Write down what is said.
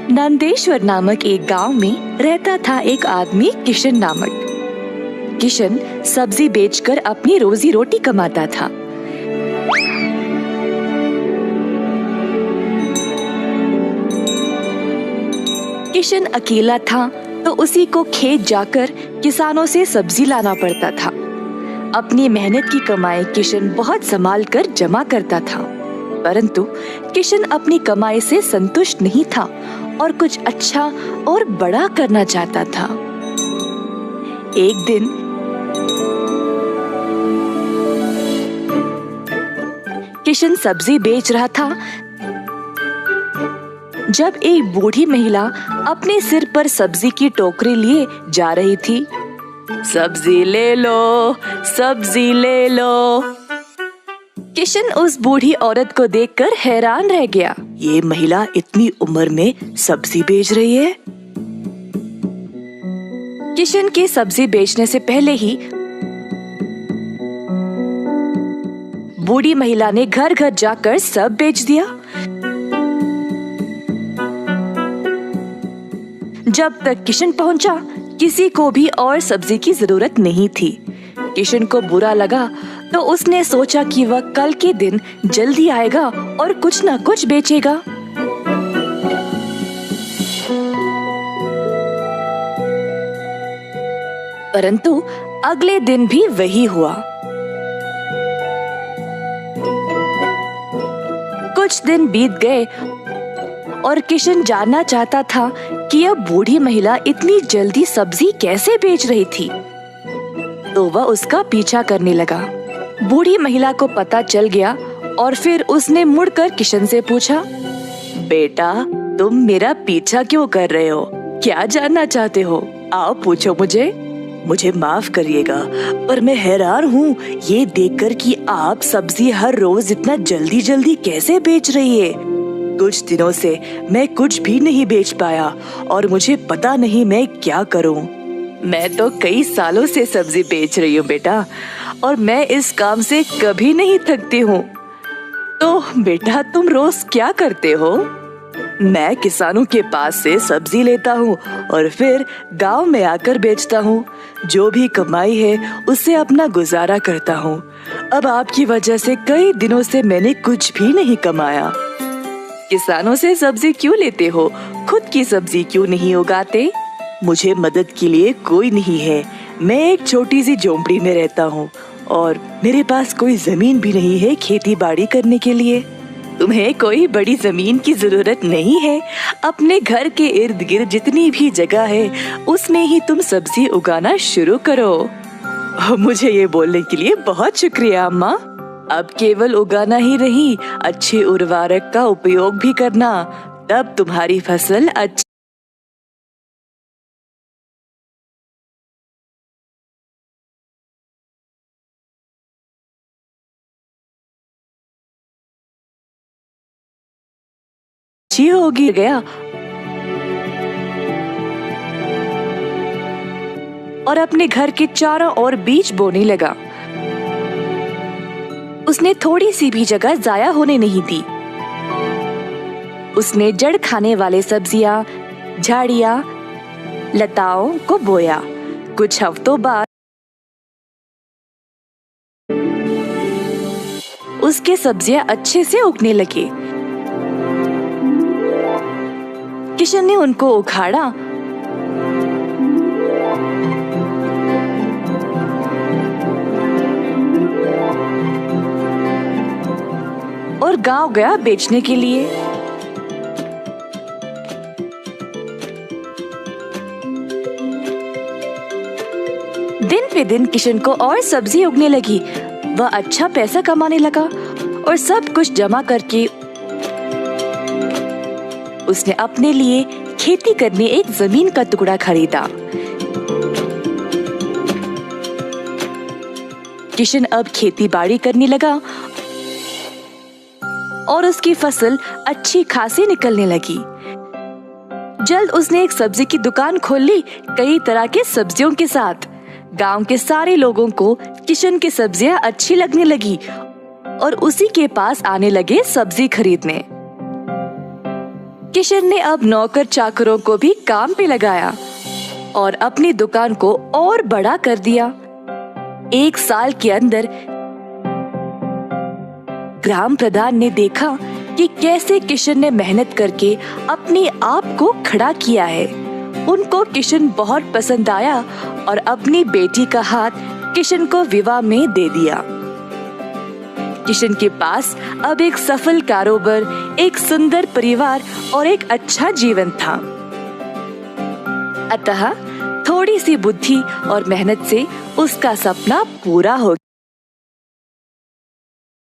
नंदेश्वर नामक एक गांव में रहता था एक आदमी किशन नामक। किशन सब्जी बेचकर अपनी रोजी रोटी कमाता था। किशन अकेला था तो उसी को खेत जाकर किसानों से सब्जी लाना पड़ता था। अपनी मेहनत की कमाई किशन बहुत संभाल कर जमा करता था, परंतु किशन अपनी कमाई से संतुष्ट नहीं था और कुछ अच्छा और बड़ा करना चाहता था। एक दिन किशन सब्जी बेच रहा था जब एक बूढ़ी महिला अपने सिर पर सब्जी की टोकरी लिए जा रही थी। सब्जी ले लो, सब्जी ले लो। किशन उस बूढ़ी औरत को देखकर हैरान रह गया। ये महिला इतनी उम्र में सब्जी बेच रही है। किशन के सब्जी बेचने से पहले ही बूढ़ी महिला ने घर घर जाकर सब बेच दिया। जब तक किशन पहुंचा, किसी को भी और सब्जी की जरूरत नहीं थी। किशन को बुरा लगा तो उसने सोचा कि वह कल के दिन जल्दी आएगा और कुछ न कुछ बेचेगा। परंतु अगले दिन भी वही हुआ। कुछ दिन बीत गए और किशन जानना चाहता था कि यह बूढ़ी महिला इतनी जल्दी सब्जी कैसे बेच रही थी, तो वह उसका पीछा करने लगा। बूढ़ी महिला को पता चल गया और फिर उसने मुड़कर किशन से पूछा, बेटा, तुम मेरा पीछा क्यों कर रहे हो? क्या जानना चाहते हो? आओ पूछो मुझे। मुझे माफ करिएगा, पर मैं हैरान हूँ ये देखकर कि आप सब्जी हर रोज इतना जल्दी जल्दी कैसे बेच रही है। कुछ दिनों से मैं कुछ भी नहीं बेच पाया और मुझे पता नहीं मैं क्या करूं। मैं तो कई सालों से सब्जी बेच रही हूँ बेटा, और मैं इस काम से कभी नहीं थकती हूँ। तो बेटा, तुम रोज क्या करते हो? मैं किसानों के पास से सब्जी लेता हूँ और फिर गांव में आकर बेचता हूँ। जो भी कमाई है उससे अपना गुजारा करता हूँ। अब आपकी वजह से कई दिनों से मैंने कुछ भी नहीं कमाया। किसानों से सब्जी क्यों लेते हो? खुद की सब्जी क्यों नहीं उगाते? मुझे मदद के लिए कोई नहीं है। मैं एक छोटी सी झोंपड़ी में रहता हूँ और मेरे पास कोई जमीन भी नहीं है खेती बाड़ी करने के लिए। तुम्हें कोई बड़ी जमीन की जरूरत नहीं है। अपने घर के इर्द गिर्द जितनी भी जगह है उसमें ही तुम सब्जी उगाना शुरू करो। मुझे ये बोलने के लिए बहुत शुक्रिया अम्मा। अब केवल उगाना ही नहीं, अच्छे उर्वरक का उपयोग भी करना, तब तुम्हारी फसल अच्छी होगी। गया और अपने घर के चारों ओर बीज बोने लगा। उसने थोड़ी सी भी जगह जाया होने नहीं दी। उसने जड़ खाने वाले सब्जियां, झाड़ियां, लताओं को बोया। कुछ हफ्तों बाद उसके सब्जियां अच्छे से उगने लगे। किशन ने उनको उखाड़ा और गांव गया बेचने के लिए। दिन पे दिन किशन को और सब्जी उगने लगी। वह अच्छा पैसा कमाने लगा और सब कुछ जमा करके उसने अपने लिए खेती करने एक जमीन का टुकड़ा खरीदा। किशन अब खेती बाड़ी करने लगा और उसकी फसल अच्छी खासी निकलने लगी। जल्द उसने एक सब्जी की दुकान खोल ली, कई तरह के सब्जियों के साथ। गांव के सारे लोगों को किशन की सब्जियां अच्छी लगने लगी और उसी के पास आने लगे सब्जी खरीदने। किशन ने अब नौकर चाकरों को भी काम पे लगाया और अपनी दुकान को और बड़ा कर दिया। 1 साल के अंदर ग्राम प्रधान ने देखा कि कैसे किशन ने मेहनत करके अपने आप को खड़ा किया है। उनको किशन बहुत पसंद आया और अपनी बेटी का हाथ किशन को विवाह में दे दिया। किशन के पास अब एक सफल कारोबार, एक सुंदर परिवार और एक अच्छा जीवन था। अतः थोड़ी सी बुद्धि और मेहनत से उसका सपना पूरा हो